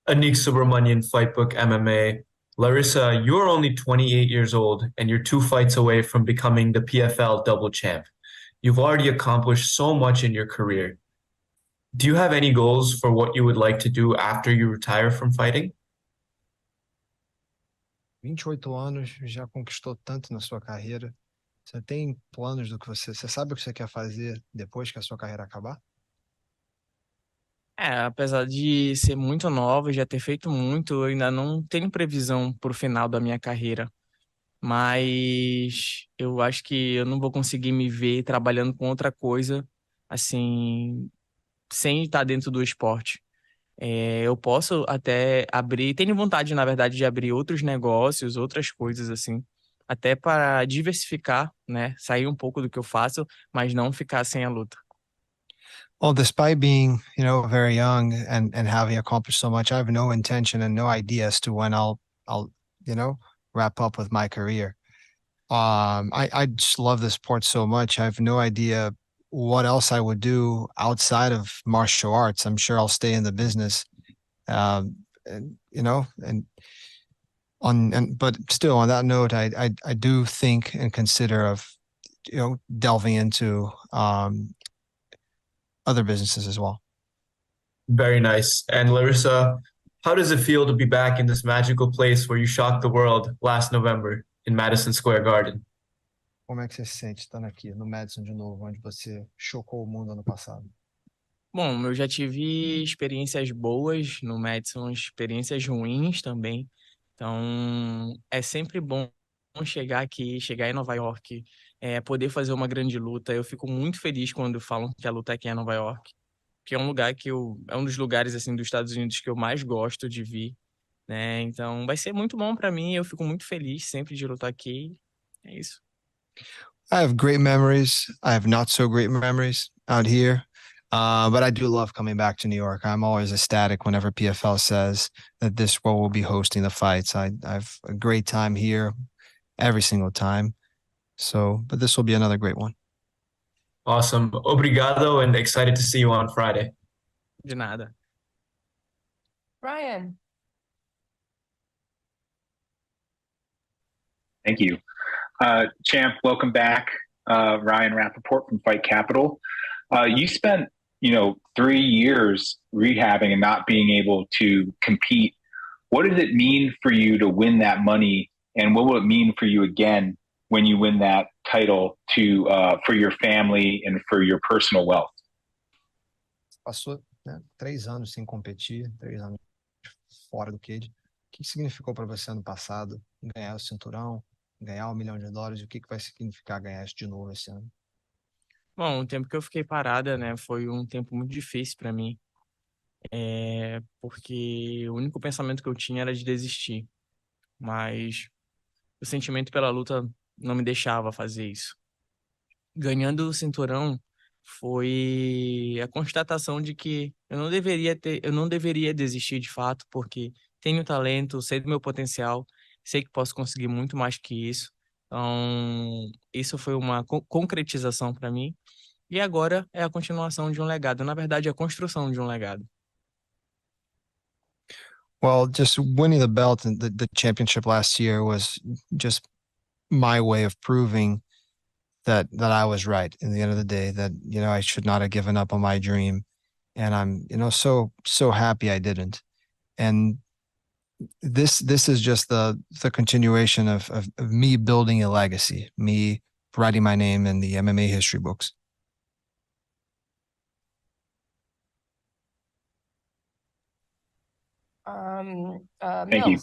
Anik Subramanian, Fightbook MMA. Larissa, you're only 28 years old and you're two fights away from becoming the PFL double champ. You've already accomplished so much in your career. Do you have any goals for what you would like to do after you retire from fighting? 28 anos, já conquistou tanto na sua carreira. Você tem planos do que você sabe o que você quer fazer depois que a sua carreira acabar? Apesar de ser muito nova, e já ter feito muito, eu ainda não tenho previsão pro final da minha carreira. Mas eu acho que eu não vou conseguir me ver trabalhando com outra coisa, assim, sem estar dentro do esporte. Eu posso até abrir, tenho vontade, na verdade, de abrir outros negócios, outras coisas assim, até para diversificar, né? Sair um pouco do que eu faço, mas não ficar sem a luta. Well, despite being, very young and having accomplished so much, I have no intention and no idea as to when I'll, wrap up with my career. I just love the sport so much. I have no idea what else I would do outside of martial arts. I'm sure I'll stay in the business. And but still on that note, I do think and consider of, delving into other businesses as well. Very nice. And Larissa, how does it feel to be back in this magical place where you shocked the world last November in Madison Square Garden? Como é que você se sente estando aqui no Madison de novo, onde você chocou o mundo ano passado? Bom, eu já tive experiências boas no Madison, experiências ruins também. Então, é sempre bom chegar aqui, chegar em Nova York, poder fazer uma grande luta. Eu fico muito feliz quando falam que a luta aqui é em Nova York, que é um lugar é um dos lugares assim dos Estados Unidos que eu mais gosto de vir, né? Então, vai ser muito bom para mim. Eu fico muito feliz sempre de lutar aqui. É isso. I have great memories. I have not so great memories out here. But I do love coming back to New York. I'm always ecstatic whenever PFL says that this will be hosting the fights. I've a great time here every single time. So, but this will be another great one. Awesome. Obrigado and excited to see you on Friday. De nada. Ryan. Thank you. Champ, welcome back. Ryan Rappaport from Fight Capital. You spent, 3 years rehabbing and not being able to compete. What did it mean for you to win that money? And what will it mean for you again when you win that title for your family and for your personal wealth? Passou, 3 anos sem competir, 3 anos fora do cage. O que significou para você ano passado ganhar o cinturão, ganhar $1 milhão? E o que vai significar ganhar isso de novo esse ano? Bom, o tempo que eu fiquei parada, né, foi um tempo muito difícil para mim, porque o único pensamento que eu tinha era de desistir, mas o sentimento pela luta não me deixava fazer isso. Ganhando o cinturão foi a constatação de que eu não deveria desistir de fato, porque tenho talento, sei do meu potencial, sei que posso conseguir muito mais que isso. Então, isso foi uma concretização para mim. E agora é a continuação de um legado. Na verdade, é a construção de um legado. Well, just winning the belt and the championship last year was just my way of proving that I was right in the end of the day, that, I should not have given up on my dream. And I'm, so happy I didn't. And this is just the continuation of me building a legacy, me writing my name in the MMA history books. Thank you.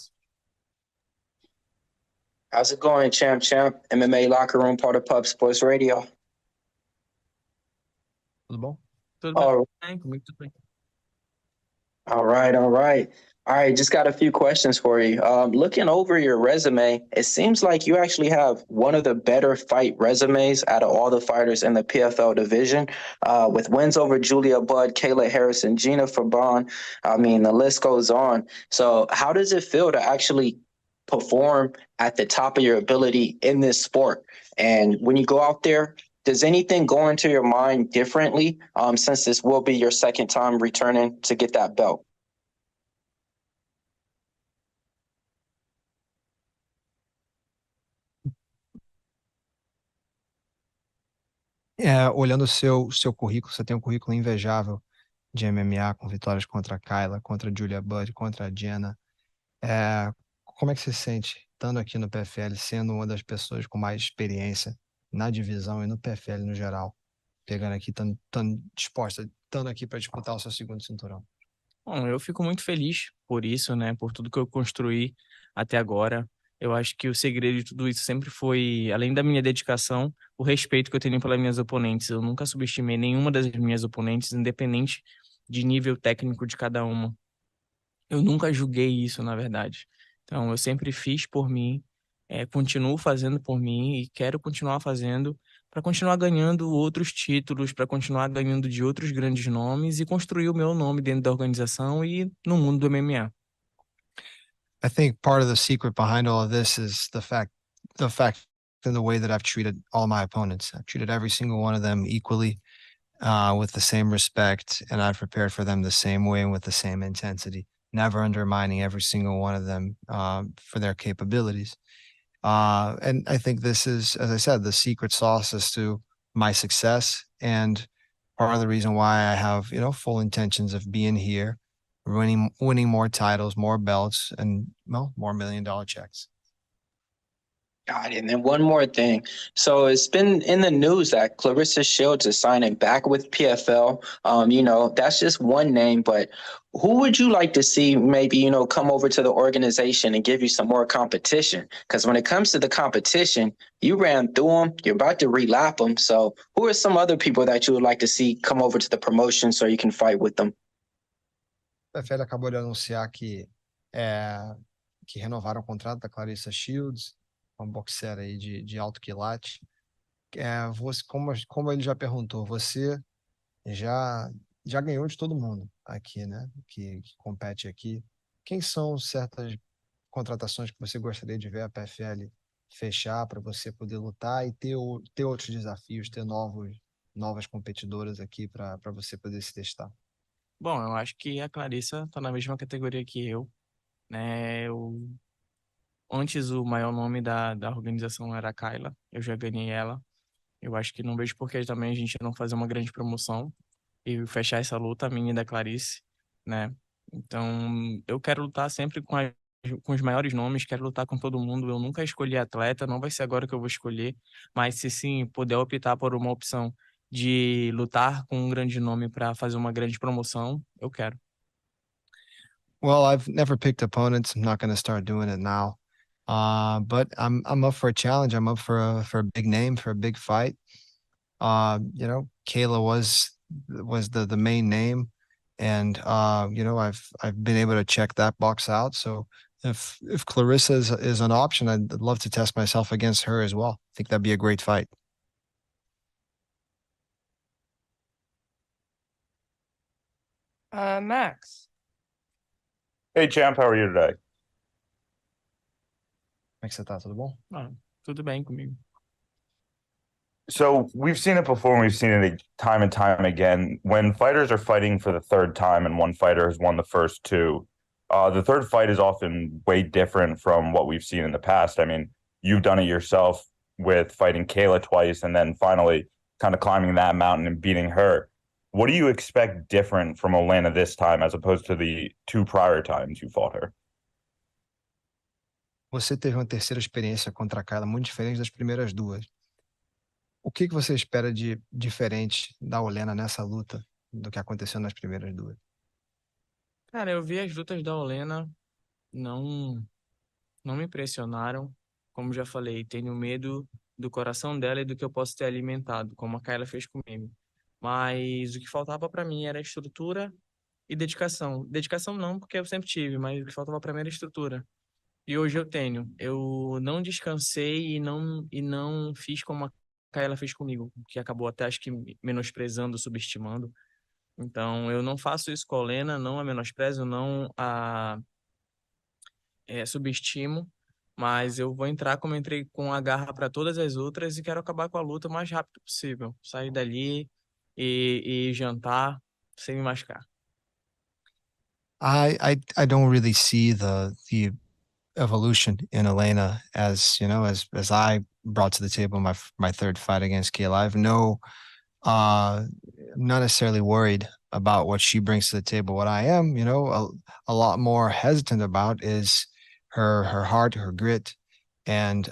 How's it going, Champ? MMA Locker Room, part of Pub Sports Radio. Tudo bom? Tudo bem, comigo tudo bem. All right. Just got a few questions for you. Looking over your resume, it seems like you actually have one of the better fight resumes out of all the fighters in the PFL division, with wins over Julia Budd, Kayla Harrison, Gina Fabon. I mean, the list goes on. So how does it feel to actually perform at the top of your ability in this sport? And when you go out there, does anything go into your mind differently, since this will be your second time returning to get that belt? Olhando o seu currículo, você tem um currículo invejável de MMA, com vitórias contra a Kayla, contra a Julia Budd, contra a Jenna. Como é que você se sente estando aqui no PFL, sendo uma das pessoas com mais experiência na divisão e no PFL no geral, pegando aqui, estando disposta, estando aqui para disputar o seu segundo cinturão? Bom, eu fico muito feliz por isso, né? Por tudo que eu construí até agora. Eu acho que o segredo de tudo isso sempre foi, além da minha dedicação, o respeito que eu tenho pelas minhas oponentes. Eu nunca subestimei nenhuma das minhas oponentes, independente de nível técnico de cada uma. Eu nunca julguei isso, na verdade. Então, eu sempre fiz por mim, continuo fazendo por mim e quero continuar fazendo para continuar ganhando outros títulos, para continuar ganhando de outros grandes nomes e construir o meu nome dentro da organização e no mundo do MMA. I think part of the secret behind all of this is the fact and the way that I've treated all my opponents. I've treated every single one of them equally, with the same respect, and I've prepared for them the same way and with the same intensity, never undermining every single one of them for their capabilities. And I think this is, as I said, the secret sauce as to my success and part of the reason why I have, full intentions of being here, winning more titles, more belts, and well, more $1 million checks. Got it. And then one more thing. So it's been in the news that Clarissa Shields is signing back with PFL. That's just one name, but who would you like to see maybe, come over to the organization and give you some more competition? Because when it comes to the competition, you ran through them, you're about to relap them. So who are some other people that you would like to see come over to the promotion so you can fight with them? A PFL acabou de anunciar que renovaram o contrato da Clarissa Shields, uma boxer aí de alto quilate. Como ele já perguntou, você já ganhou de todo mundo aqui, né? Que compete aqui. Quem são certas contratações que você gostaria de ver a PFL fechar para você poder lutar e ter outros desafios, ter novas competidoras aqui para você poder se testar? Bom, eu acho que a Clarissa está na mesma categoria que eu, né? Antes o maior nome da organização era a Kayla, eu já ganhei ela. Eu acho que não vejo por que também a gente não fazer uma grande promoção e fechar essa luta, a minha e da Clarice, né? Então, eu quero lutar sempre com os maiores nomes, quero lutar com todo mundo. Eu nunca escolhi atleta, não vai ser agora que eu vou escolher, mas se sim, puder optar por uma opção de lutar com um grande nome para fazer uma grande promoção, eu quero. Well, I've never picked opponents. I'm not going to start doing it now. But I'm up for a challenge. I'm up for a big name, for a big fight. Kayla was the main name, and I've been able to check that box out. So if Clarissa is an option, I'd love to test myself against her as well. I think that'd be a great fight. Max. Hey, champ, how are you today? Como é que você tá? Tudo bom? Ah, tudo bem comigo. So we've seen it before, and we've seen it time and time again. When fighters are fighting for the third time and one fighter has won the first two, the third fight is often way different from what we've seen in the past. I mean, you've done it yourself with fighting Kayla twice and then finally kind of climbing that mountain and beating her. What do you expect different from Olena this time as opposed to the two prior times you fought her? Você teve uma terceira experiência contra a Kayla muito diferente das primeiras duas. O que você espera de diferente da Olena nessa luta do que aconteceu nas primeiras duas? Cara, eu vi as lutas da Olena, não, não me impressionaram. Como já falei, tenho medo do coração dela e do que eu posso ter alimentado, como a Kayla fez comigo. Mas o que faltava para mim era estrutura e dedicação. Dedicação não, porque eu sempre tive, mas o que faltava para mim era estrutura. E hoje eu tenho. Eu não descansei e não fiz como a Kayla fez comigo, que acabou até acho que menosprezando, subestimando. Então, eu não faço isso com a Olena, não a menosprezo, não a subestimo, mas eu vou entrar como entrei com a garra para todas as outras e quero acabar com a luta o mais rápido possível. Sair dali e jantar sem me machucar. I don't really see the evolution in Elena as brought to the table in my third fight against Kayla. I have no, I'm not necessarily worried about what she brings to the table. What I am, a lot more hesitant about is her heart, her grit, and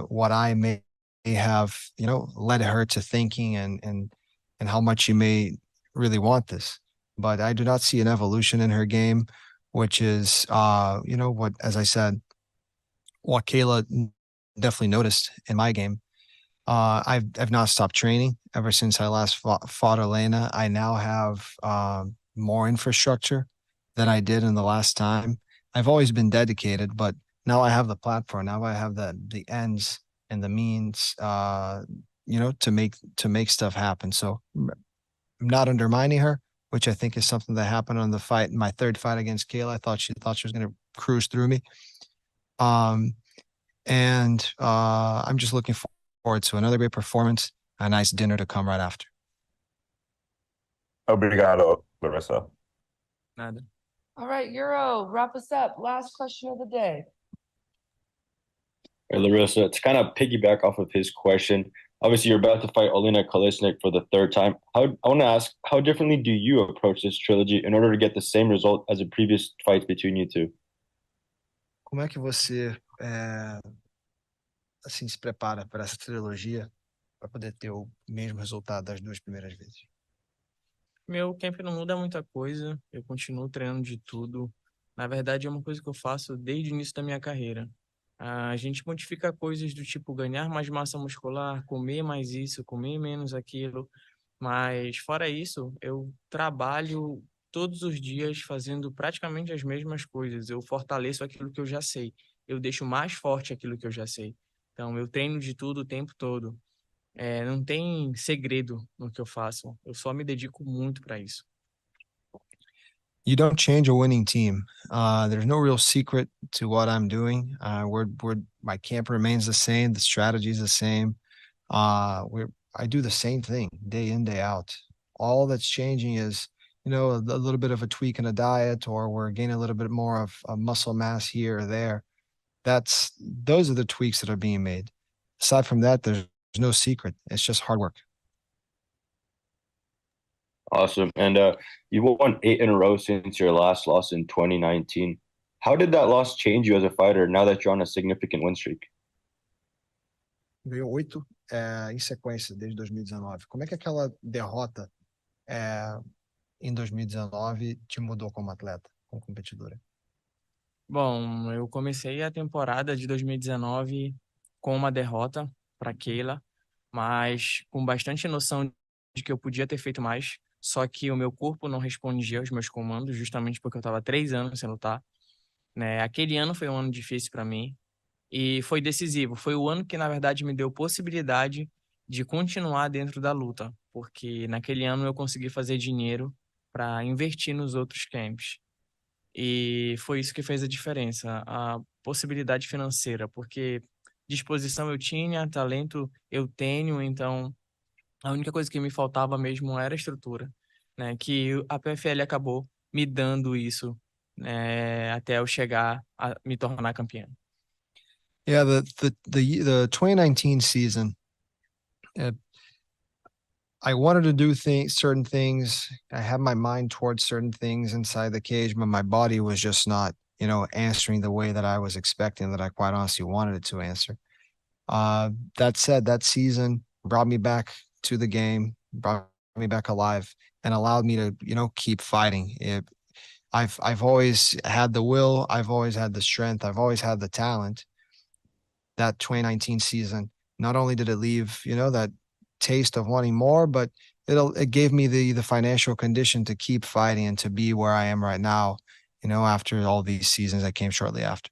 what I may have, led her to thinking and how much she may really want this. But I do not see an evolution in her game, which is, what, as I said, what Kayla definitely noticed in my game. I've not stopped training ever since I last fought Elena. I now have more infrastructure than I did in the last time. I've always been dedicated, but now I have the platform. Now I have the ends and the means, to make stuff happen. So I'm not undermining her, which I think is something that happened on my third fight against Kayla. I thought she was going to cruise through me. And I'm just looking forward to another great performance, a nice dinner to come right after. Obrigado, Larissa. Nada. All right, Euro, wrap us up. Last question of the day. Hey, Larissa, to kind of piggyback off of his question, obviously you're about to fight Olena Kolesnik for the third time. I want to ask, how differently do you approach this trilogy in order to get the same result as the previous fights between you two? Como é que você assim se prepara para essa trilogia para poder ter o mesmo resultado das duas primeiras vezes? Meu camp não muda muita coisa, eu continuo treinando de tudo. Na verdade, é uma coisa que eu faço desde o início da minha carreira. A gente modifica coisas do tipo ganhar mais massa muscular, comer mais isso, comer menos aquilo. Mas, fora isso, eu trabalho todos os dias fazendo praticamente as mesmas coisas. Eu fortaleço aquilo que eu já sei. Eu deixo mais forte aquilo que eu já sei. Então, eu treino de tudo o tempo todo. Não tem segredo no que eu faço. Eu só me dedico muito para isso. You don't change a winning team. There's no real secret to what I'm doing. My camp remains the same. The strategy is the same. I do the same thing day in, day out. All that's changing is, a little bit of a tweak in a diet, or we're gaining a little bit more of a muscle mass here or there. Those are the tweaks that are being made. Aside from that, there's no secret. It's just hard work. Awesome. And you won 8 in a row since your last loss in 2019. How did that loss change you as a fighter now that you're on a significant win streak? Ganhou 8 em sequência desde 2019. Como é que aquela derrota em 2019 te mudou como atleta, como competidora? Bom, eu comecei a temporada de 2019 com uma derrota para Keila, mas com bastante noção de que eu podia ter feito mais, só que o meu corpo não respondia aos meus comandos, justamente porque eu estava 3 anos sem lutar. Né? Aquele ano foi um ano difícil para mim e foi decisivo. Foi o ano que, na verdade, me deu possibilidade de continuar dentro da luta, porque naquele ano eu consegui fazer dinheiro para investir nos outros camps. E foi isso que fez a diferença, a possibilidade financeira, porque disposição eu tinha, talento eu tenho, então a única coisa que me faltava mesmo era a estrutura, né? Que a PFL acabou me dando isso, né? Até eu chegar a me tornar campeão. Yeah, the 2019 season, I wanted to do certain things. I had my mind towards certain things inside the cage, but my body was just not, answering the way that I was expecting, that I quite honestly wanted it to answer. That said, that season brought me back to the game, brought me back alive, and allowed me to, keep fighting. I've always had the will. I've always had the strength. I've always had the talent. That 2019 season, not only did it leave, that taste of wanting more, but it gave me the financial condition to keep fighting and to be where I am right now, after all these seasons that came shortly after.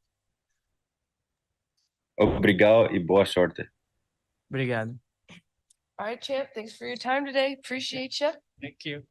Obrigado e boa sorte. Obrigado. All right, champ. Thanks for your time today. Appreciate you. Thank you.